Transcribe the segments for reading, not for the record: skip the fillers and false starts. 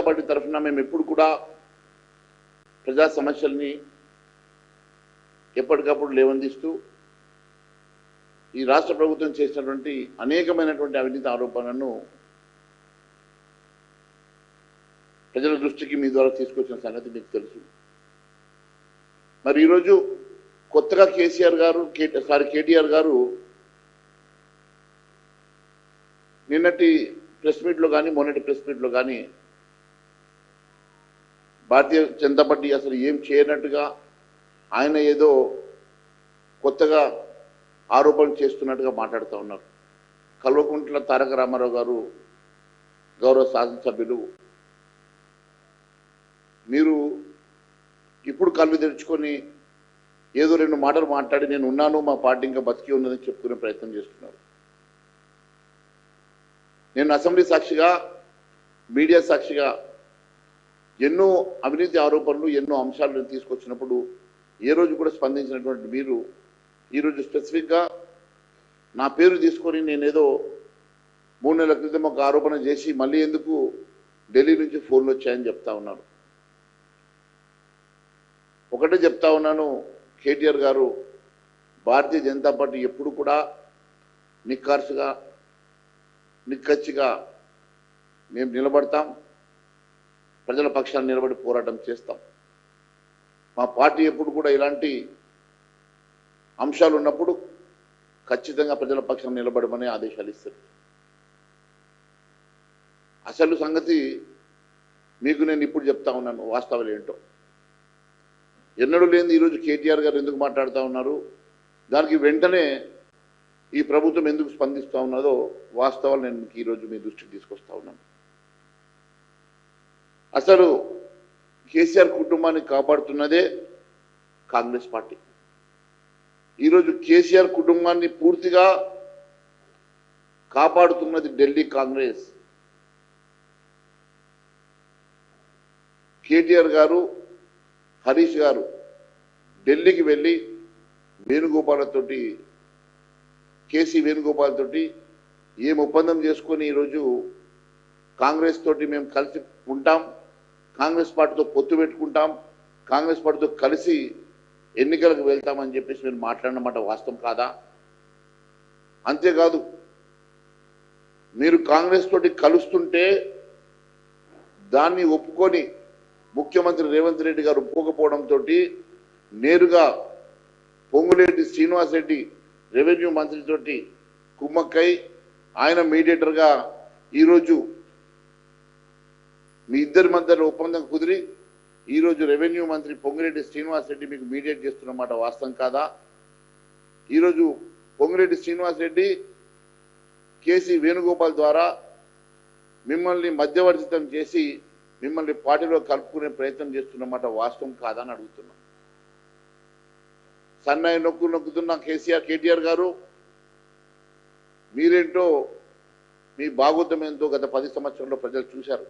Party తరఫున మేము ఎప్పుడు కూడా ప్రజా సమస్యల్ని ఎప్పటికప్పుడు లేవనెత్తుతూ ఈ రాష్ట్ర ప్రభుత్వం చేసినటువంటి అనేకమైనటువంటి అవినీతి ఆరోపణలను ప్రజల దృష్టికి మీ ద్వారా తీసుకొచ్చిన సంగతి మీకు తెలుసు. మరి ఈరోజు కొత్తగా కేటీఆర్ గారు నిన్నటి ప్రెస్ మీట్లో కానీ మొన్నటి ప్రెస్ మీట్లో కానీ భారతీయ జనతా పార్టీ అసలు ఏం చేయనట్టుగా ఆయన ఏదో కొత్తగా ఆరోపణలు చేస్తున్నట్టుగా మాట్లాడుతూ ఉన్నారు. కల్వకుంట్ల తారక రామారావు గారు గౌరవ శాసనసభ్యులు, మీరు ఇప్పుడు కళ్ళు తెరుచుకొని ఏదో రెండు మాటలు మాట్లాడి నేను ఉన్నాను, మా పార్టీ ఇంకా బతికి ఉన్నదని చెప్పుకునే ప్రయత్నం చేస్తున్నారు. నేను అసెంబ్లీ సాక్షిగా మీడియా సాక్షిగా ఎన్నో అవినీతి ఆరోపణలు ఎన్నో అంశాలను తీసుకొచ్చినప్పుడు ఏ రోజు కూడా స్పందించినటువంటి మీరు ఈరోజు స్పెసిఫిక్గా నా పేరు తీసుకొని నేనేదో 3 నెలల క్రితం ఒక ఆరోపణ చేసి మళ్ళీ ఎందుకు ఢిల్లీ నుంచి ఫోన్లు వచ్చాయని చెప్తా ఉన్నారు. ఒకటే చెప్తా ఉన్నాను, కేటీఆర్ గారు, భారతీయ జనతా పార్టీ ఎప్పుడు కూడా నిక్కచ్చిగా మేము నిలబడతాం, ప్రజల పక్షాన్ని నిలబడి పోరాటం చేస్తాం. మా పార్టీ ఎప్పుడు కూడా ఇలాంటి అంశాలు ఉన్నప్పుడు ఖచ్చితంగా ప్రజల పక్షాన్ని నిలబడమని ఆదేశాలు ఇస్తారు. అసలు సంగతి మీకు నేను ఇప్పుడు చెప్తా ఉన్నాను, వాస్తవాలు ఏంటో. ఎన్నడూ లేని ఈరోజు కేటీఆర్ గారు ఎందుకు మాట్లాడుతూ ఉన్నారు, దానికి వెంటనే ఈ ప్రభుత్వం ఎందుకు స్పందిస్తూ ఉన్నదో వాస్తవాలు నేను మీకు ఈరోజు మీ దృష్టికి తీసుకొస్తా ఉన్నాను. అసలు కేసీఆర్ కుటుంబాన్ని కాపాడుతున్నదే కాంగ్రెస్ పార్టీ. ఈరోజు కేసీఆర్ కుటుంబాన్ని పూర్తిగా కాపాడుతున్నది ఢిల్లీ కాంగ్రెస్. కేటీఆర్ గారు, హరీష్ గారు ఢిల్లీకి వెళ్ళి కేసీ వేణుగోపాల్ తోటి ఏం ఒప్పందం చేసుకొని ఈరోజు కాంగ్రెస్ తోటి మేము కలిసి ఉంటాం, కాంగ్రెస్ పార్టీతో పొత్తు పెట్టుకుంటాం, కాంగ్రెస్ పార్టీతో కలిసి ఎన్నికలకు వెళ్తామని చెప్పేసి మీరు మాట్లాడినమాట వాస్తవం కాదా? అంతేకాదు, మీరు కాంగ్రెస్ తోటి కలుస్తుంటే దాన్ని ఒప్పుకొని ముఖ్యమంత్రి రేవంత్ రెడ్డి గారు ఒప్పుకోకపోవడంతో నేరుగా పొంగులేటి శ్రీనివాసరెడ్డి రెవెన్యూ మంత్రితోటి కుమ్మక్కై ఆయన మీడియేటర్గా ఈరోజు మీ ఇద్దరి మధ్యలో ఒప్పందం కుదిరి ఈరోజు రెవెన్యూ మంత్రి పొంగిరెడ్డి శ్రీనివాసరెడ్డి మీకు మీడియేట్ చేస్తున్నమాట వాస్తవం కాదా? ఈరోజు పొంగిరెడ్డి శ్రీనివాసరెడ్డి కేసీ వేణుగోపాల్ ద్వారా మిమ్మల్ని మధ్యవర్తితం చేసి మిమ్మల్ని పార్టీలో కలుపుకునే ప్రయత్నం చేస్తున్నమాట వాస్తవం కాదా అని అడుగుతున్నాం. సన్నాయి నొక్కుతున్న కేటీఆర్ గారు, మీరేంటో మీ భాగోతం ఏంటో గత 10 సంవత్సరంలో ప్రజలు చూశారు.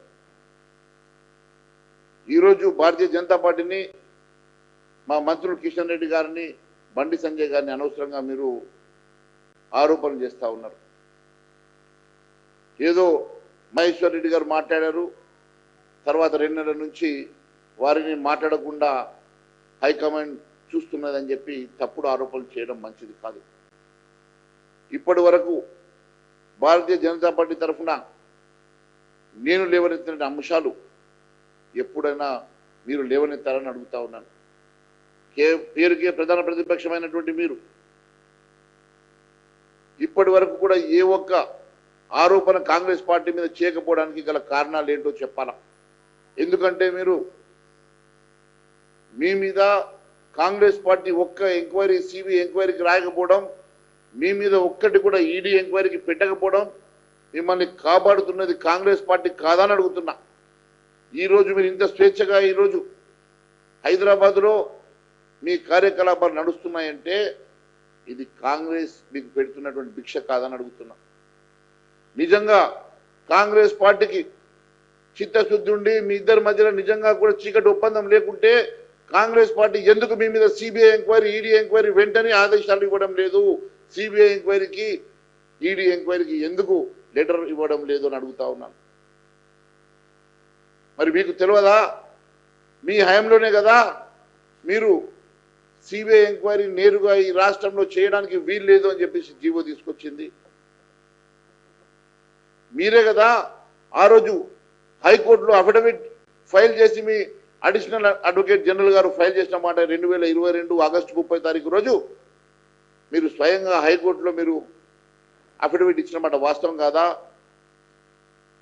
ఈరోజు భారతీయ జనతా పార్టీని, మా మంత్రులు కిషన్ రెడ్డి గారిని, బండి సంజయ్ గారిని అనవసరంగా మీరు ఆరోపణలు చేస్తూ ఉన్నారు. ఏదో మహేశ్వర్ రెడ్డి గారు మాట్లాడారు, తర్వాత 2 నెలల నుంచి వారిని మాట్లాడకుండా హైకమాండ్ చూస్తున్నదని చెప్పి తప్పుడు ఆరోపణలు చేయడం మంచిది కాదు. ఇప్పటి వరకు భారతీయ జనతా పార్టీ తరఫున నేను లేవనెత్తిన అంశాలు ఎప్పుడైనా మీరు లేవనెత్తారని అడుగుతా ఉన్నాను. పేరుకే ప్రధాన ప్రతిపక్షమైనటువంటి మీరు ఇప్పటి వరకు కూడా ఏ ఒక్క ఆరోపణ కాంగ్రెస్ పార్టీ మీద చేయకపోవడానికి గల కారణాలు ఏంటో చెప్పాలా? ఎందుకంటే మీ మీద కాంగ్రెస్ పార్టీ ఒక్క ఎంక్వైరీ, సిబిఐ ఎంక్వైరీకి రాయకపోవడం, మీ మీద ఒక్కటి కూడా ఈడీ ఎంక్వైరీకి పెట్టకపోవడం, మిమ్మల్ని కాపాడుతున్నది కాంగ్రెస్ పార్టీ కాదని అడుగుతున్నా. ఈరోజు మీరు ఇంత స్వేచ్ఛగా ఈరోజు హైదరాబాద్లో మీ కార్యకలాపాలు నడుస్తున్నాయంటే ఇది కాంగ్రెస్ మీకు పెడుతున్నటువంటి భిక్ష కాదని అడుగుతున్నా. నిజంగా కాంగ్రెస్ పార్టీకి చిత్తశుద్ధి ఉండి మీ ఇద్దరి మధ్యలో నిజంగా కూడా చీకటి ఒప్పందం లేకుంటే కాంగ్రెస్ పార్టీ ఎందుకు మీ మీద సిబిఐ ఎంక్వైరీ, ఈడీ ఎంక్వైరీ వెంటనే ఆదేశాలు ఇవ్వడం లేదు? సిబిఐ ఎంక్వైరీకి, ఈడీ ఎంక్వైరీకి ఎందుకు లెటర్ ఇవ్వడం లేదు అని అడుగుతా ఉన్నాను. మరి మీకు తెలియదా? మీ హయాంలోనే కదా మీరు సిబిఐ ఎంక్వైరీ నేరుగా ఈ రాష్ట్రంలో చేయడానికి వీలు లేదు అని చెప్పేసి జీవో తీసుకొచ్చింది. మీరే కదా ఆ రోజు హైకోర్టులో అఫిడవిట్ ఫైల్ చేసి మీ అడిషనల్ అడ్వకేట్ జనరల్ గారు ఫైల్ చేసిన మాట 2022 ఆగస్టు 30 తారీఖు రోజు మీరు స్వయంగా హైకోర్టులో మీరు అఫిడవిట్ ఇచ్చిన మాట వాస్తవం కాదా?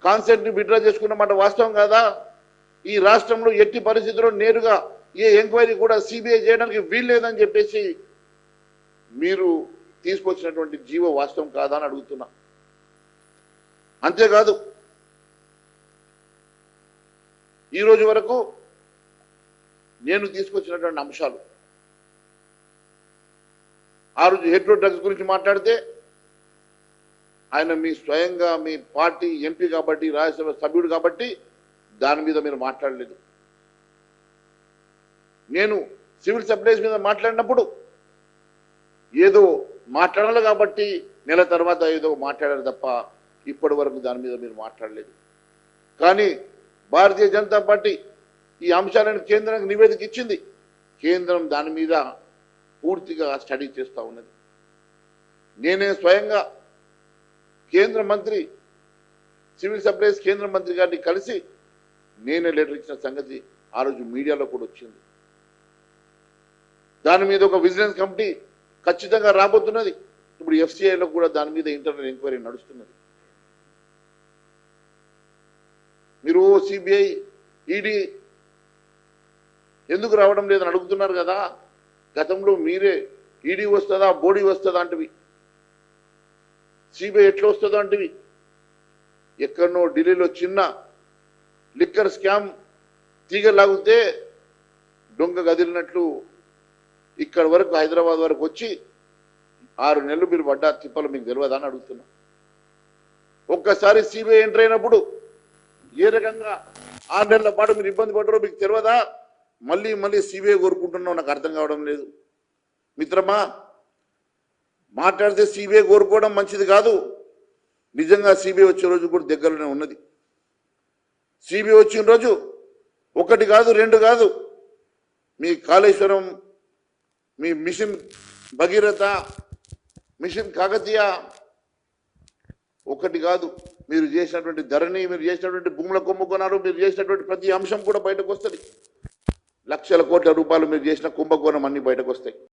కాన్సెంట్ ని విత్డ్రా చేసుకున్న మాట వాస్తవం కాదా? ఈ రాష్ట్రంలో ఎట్టి పరిస్థితుల్లో నేరుగా ఏ ఎంక్వైరీ కూడా సిబిఐ చేయడానికి వీలు లేదని చెప్పేసి మీరు తీసుకొచ్చినటువంటి జీవో వాస్తవం కాదా అని అడుగుతున్నా. అంతేకాదు ఈ రోజు వరకు నేను తీసుకొచ్చినటువంటి అంశాలు, ఆ రోజు హెట్రో డ్రగ్స్ గురించి మాట్లాడితే ఆయన మీ స్వయంగా మీ పార్టీ ఎంపీ కాబట్టి రాజ్యసభ సభ్యుడు కాబట్టి దాని మీద మీరు మాట్లాడలేదు. నేను సివిల్ సప్లైస్ మీద మాట్లాడినప్పుడు ఏదో మాట్లాడాలి కాబట్టి నెల తర్వాత ఏదో మాట్లాడారు తప్ప ఇప్పటి వరకు దాని మీద మీరు మాట్లాడలేదు. కానీ భారతీయ జనతా పార్టీ ఈ అంశాలను కేంద్రానికి నివేదిక ఇచ్చింది. కేంద్రం దాని మీద పూర్తిగా స్టడీ చేస్తూ ఉన్నది. నేనే స్వయంగా కేంద్ర మంత్రి సివిల్ సప్లైస్ కేంద్ర మంత్రి గారిని కలిసి నేనే లెటర్ ఇచ్చిన సంగతి ఆ రోజు మీడియాలో కూడా వచ్చింది. దాని మీద ఒక విజిలెన్స్ కమిటీ ఖచ్చితంగా రాబోతున్నది. ఇప్పుడు ఎఫ్సిఐలో కూడా దాని మీద ఇంటర్నల్ ఎంక్వైరీ నడుస్తున్నది. మీరు సిబిఐ ఈడీ ఎందుకు రావడం లేదని అడుగుతున్నారు కదా. గతంలో మీరే ఈడీ వస్తుందా బోడీ వస్తుందా అంటవి, సిబిఐ ఎట్లా వస్తుందో అంటవి. ఎక్కడనో ఢిల్లీలో చిన్న లిక్కర్ స్కామ్ తీగలాగితే దొంగ గదిలినట్లు ఇక్కడ వరకు హైదరాబాద్ వరకు వచ్చి 6 నెలలు మీరు పడ్డ తిప్పలు మీకు తెలియదా అని అడుగుతున్నా. ఒక్కసారి సిబిఐ ఎంటర్ అయినప్పుడు ఏ రకంగా 6 నెలల పాటు మీరు ఇబ్బంది పడ్డారో మీకు తెలియదా? మళ్ళీ మళ్ళీ సిబిఐ కోరుకుంటున్నావు, నాకు అర్థం కావడం లేదు. మిత్రమా, మాట్లాడితే సిబిఐ కోరుకోవడం మంచిది కాదు. నిజంగా సిబిఐ వచ్చే రోజు కూడా దగ్గరలోనే ఉన్నది. సిబిఐ వచ్చిన రోజు 1 కాదు 2 కాదు, మీ కాళేశ్వరం, మీ మిషన్ భగీరథ, మిషన్ కాకతీయ 1 కాదు, మీరు చేసినటువంటి ధరణి, మీరు చేసినటువంటి భూముల కుంభకోణాలు, మీరు చేసినటువంటి ప్రతి అంశం కూడా బయటకు వస్తుంది. లక్షల కోట్ల రూపాయలు మీరు చేసిన కుంభకోణం అన్ని బయటకు వస్తాయి.